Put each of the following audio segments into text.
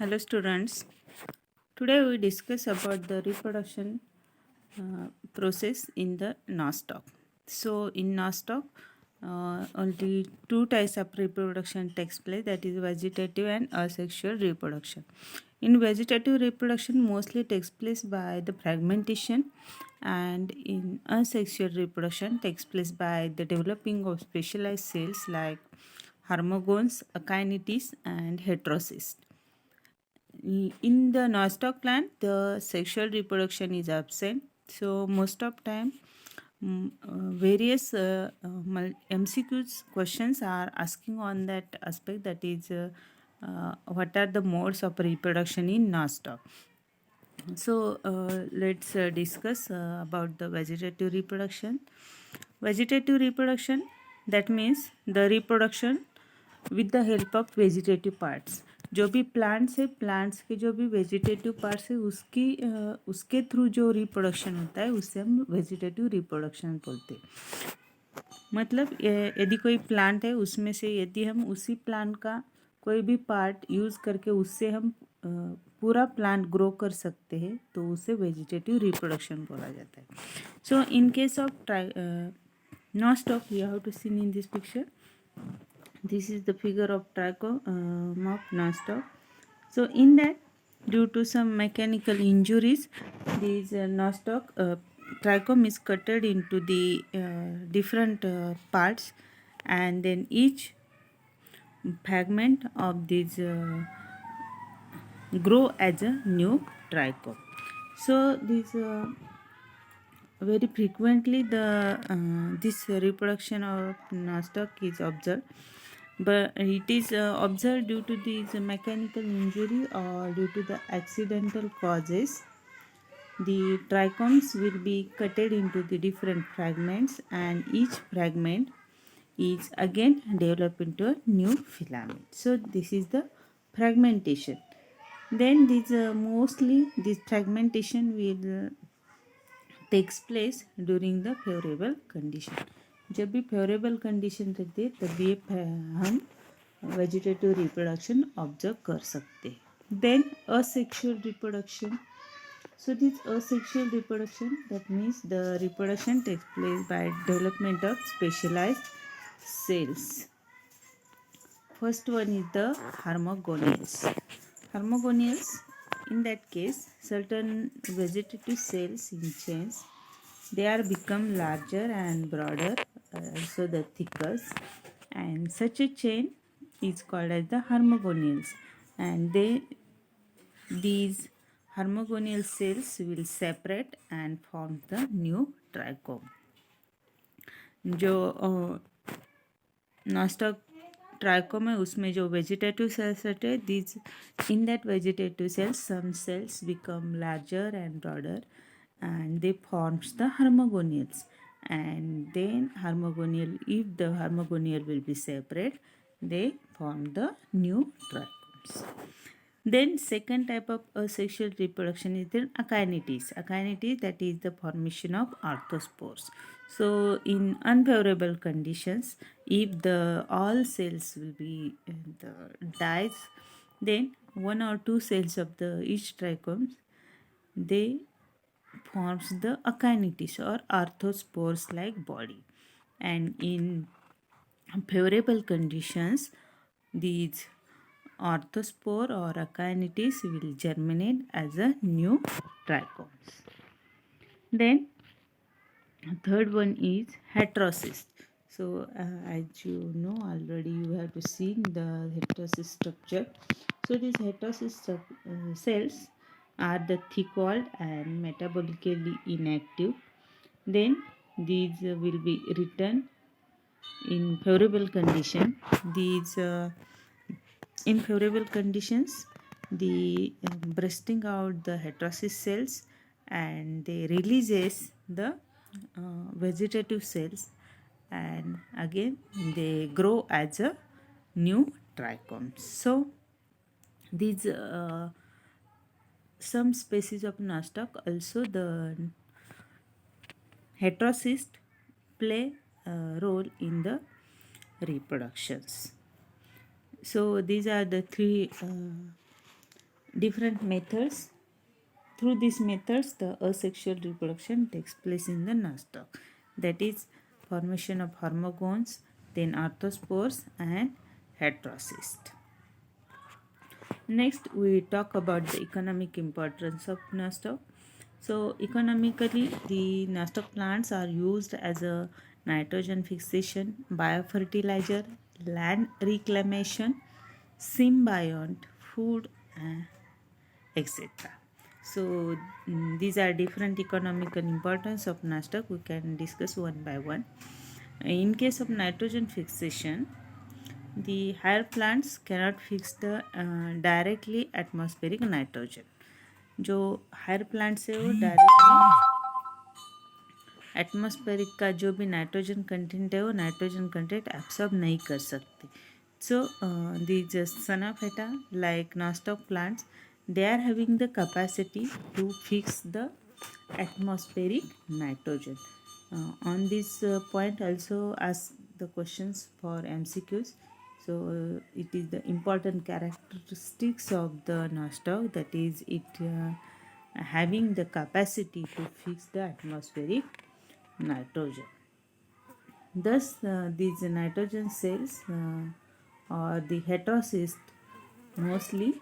Hello students. Today we discuss about the reproduction process in the Nostoc. So in Nostoc, only two types of reproduction takes place, that is vegetative and asexual reproduction. In vegetative reproduction mostly takes place by the fragmentation, and in asexual reproduction takes place by the developing of specialized cells like hormones, achinites and heterocysts. In the Nostoc plant, the sexual reproduction is absent. So most of time, various MCQs questions are asking on that aspect. That is, what are the modes of reproduction in Nostoc? So let's discuss about the vegetative reproduction. Vegetative reproduction, that means the reproduction with the help of vegetative parts. जो भी plants है, plants के जो भी vegetative parts है उसके through जो reproduction होता है उससे हम वेजिटेटिव रिप्रोडक्शन बोलते हैं. मतलब यदि कोई प्लांट है उसमें से यदि हम उसी प्लांट का कोई भी पार्ट यूज़ करके उससे हम पूरा प्लांट ग्रो कर सकते हैं तो उसे वेजिटेटिव रिप्रोडक्शन बोला जाता है. So in case of Nostoc, you have to see in this picture. This is the figure of trichome of Nostoc. So in that, due to some mechanical injuries, this Nostoc trichome is cutted into the different parts, and then each fragment of this grow as a new trichome. So this very frequently the this reproduction of Nostoc is observed, but it is observed due to this mechanical injury or due to the accidental causes. The trichomes will be cutted into the different fragments, and each fragment is again developed into a new filament. So this is the fragmentation. Then this mostly this fragmentation will takes place during the favorable condition. जब भी favourable condition रहती है तभी हम vegetative reproduction observe कर सकते हैं. Then asexual reproduction. So this asexual reproduction, that means the reproduction takes place by development of specialized cells. First one is the hormogonales. Hormogonales, in that case, certain vegetative cells in chains, they are become larger and broader, also the thicker, and such a chain is called as the hormogonales, and these hormogonal cells will separate and form the new trichome. जो Nostoc trichome है उसमें जो vegetative cells रहते हैं, these in that vegetative cells some cells become larger and broader and they forms the hormogonales, and then if the hormogonal will be separate, they form the new trichomes. Then second type of asexual reproduction is the achinites. Achinites, that is the formation of arthrospores. So in unfavorable conditions, if the all cells will be the dies, then one or two cells of the each trichome, they forms the achinites or arthrospores like body. And in favorable conditions, these arthrospore or achinites will germinate as a new trichomes. Then third one is heterocyst. So as you know already, you have to see the heterocyst structure. So these heterocyst cells are the thick-walled and metabolically inactive. Then these will be written in favorable condition. These in favorable conditions, the bursting out the heterocyst cells, and they releases the vegetative cells, and again they grow as a new trichomes. So these some species of Nostoc also the heterocyst play a role in the reproductions. So these are the three different methods. Through these methods, the asexual reproduction takes place in the nostoc. That is formation of hormones, then arthrospores and heterocyst. Next, we talk about the economic importance of nostoc. So, economically, the nostoc plants are used as a nitrogen fixation, biofertilizer, land reclamation, symbiont, food, etc. So, these are different economical importance of nostoc. We can discuss one by one. In case of nitrogen fixation, the higher plants cannot fix the directly atmospheric nitrogen. जो higher plants है वो directly atmospheric का जो भी nitrogen content है वो nitrogen content absorb नहीं कर सकते. So these Sanaphyta like nostoc plants, they are having the capacity to fix the atmospheric nitrogen. On this point also ask the questions for MCQs. So it is the important characteristics of the nostoc, that is it having the capacity to fix the atmospheric nitrogen. Thus, these nitrogen cells or the heterocyst mostly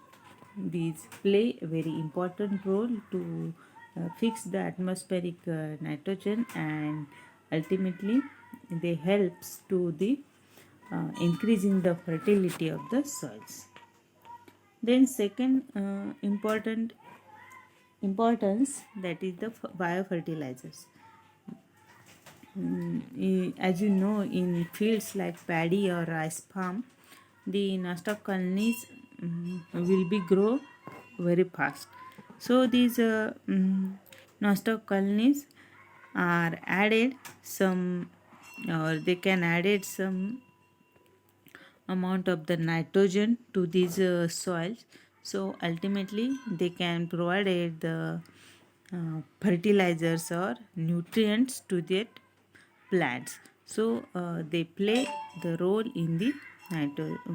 these play a very important role to fix the atmospheric nitrogen, and ultimately they helps to the increasing the fertility of the soils. Then second importance, that is the biofertilizers. As you know, in fields like paddy or rice farm, the nostoc colonies will be grow very fast. So these nostoc colonies are added some, or they can added some amount of the nitrogen to these soils. So ultimately they can provide the fertilizers or nutrients to that plants. So they play the role in the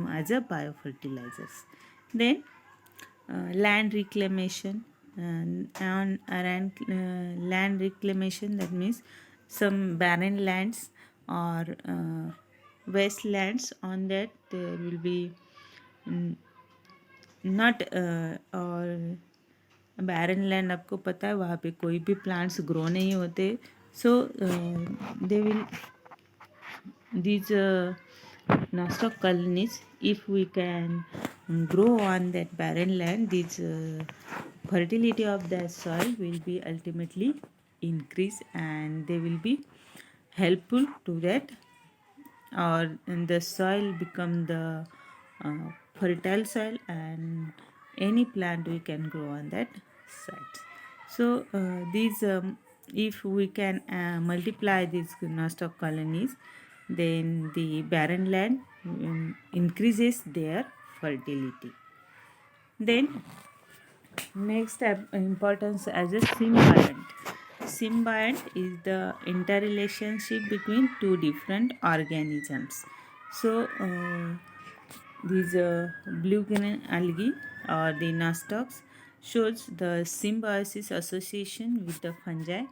as a biofertilizers. Then land reclamation, and land reclamation, that means some barren lands or wastelands, on that there will be not और barren land आपको पता है वहाँ पे कोई भी plants grow नहीं होते. So they will these nostoc colonies, if we can grow on that barren land, this fertility of that soil will be ultimately increase, and they will be helpful to that, or the soil become the fertile soil, and any plant we can grow on that site. So these if we can multiply these nostoc colonies, then the barren land increases their fertility. Then next importance as a symbiont. Symbiont is the interrelationship between two different organisms. So these blue green algae or the nostocs shows the symbiosis association with the fungi,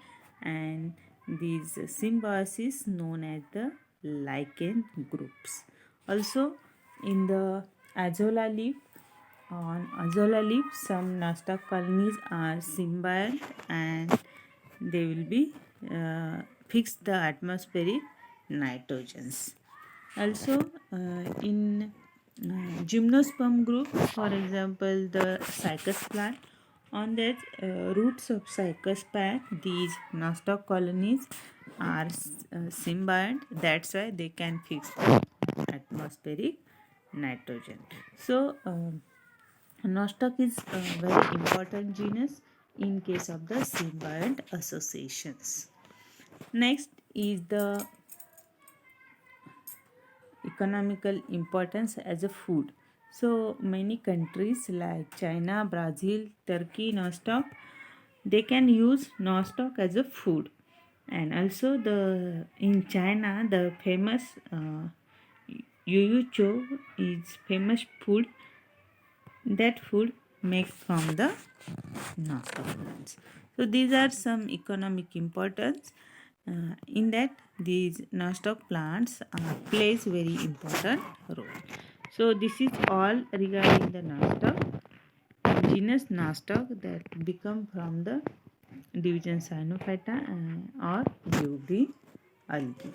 and these symbiosis known as the lichen groups. Also in the azolla leaf, on azolla leaf some nostoc colonies are symbiont, and they will be fix the atmospheric nitrogens. Also in gymnosperm group, for example the cycas plant, on that roots of cycas plant these nostoc colonies are symbiont, that's why they can fix the atmospheric nitrogen. So nostoc is a very important genus in case of the symbiont associations. Next is the economical importance as a food. So many countries like China, Brazil, Turkey, Nostoc, they can use Nostoc as a food. And also in China the famous Yu is famous food. That food make from the Nostoc plants. So these are some economic importance. In that these Nostoc plants plays very important role. So this is all regarding the Nostoc genus Nostoc that become from the division Cyanophyta or blue green algae.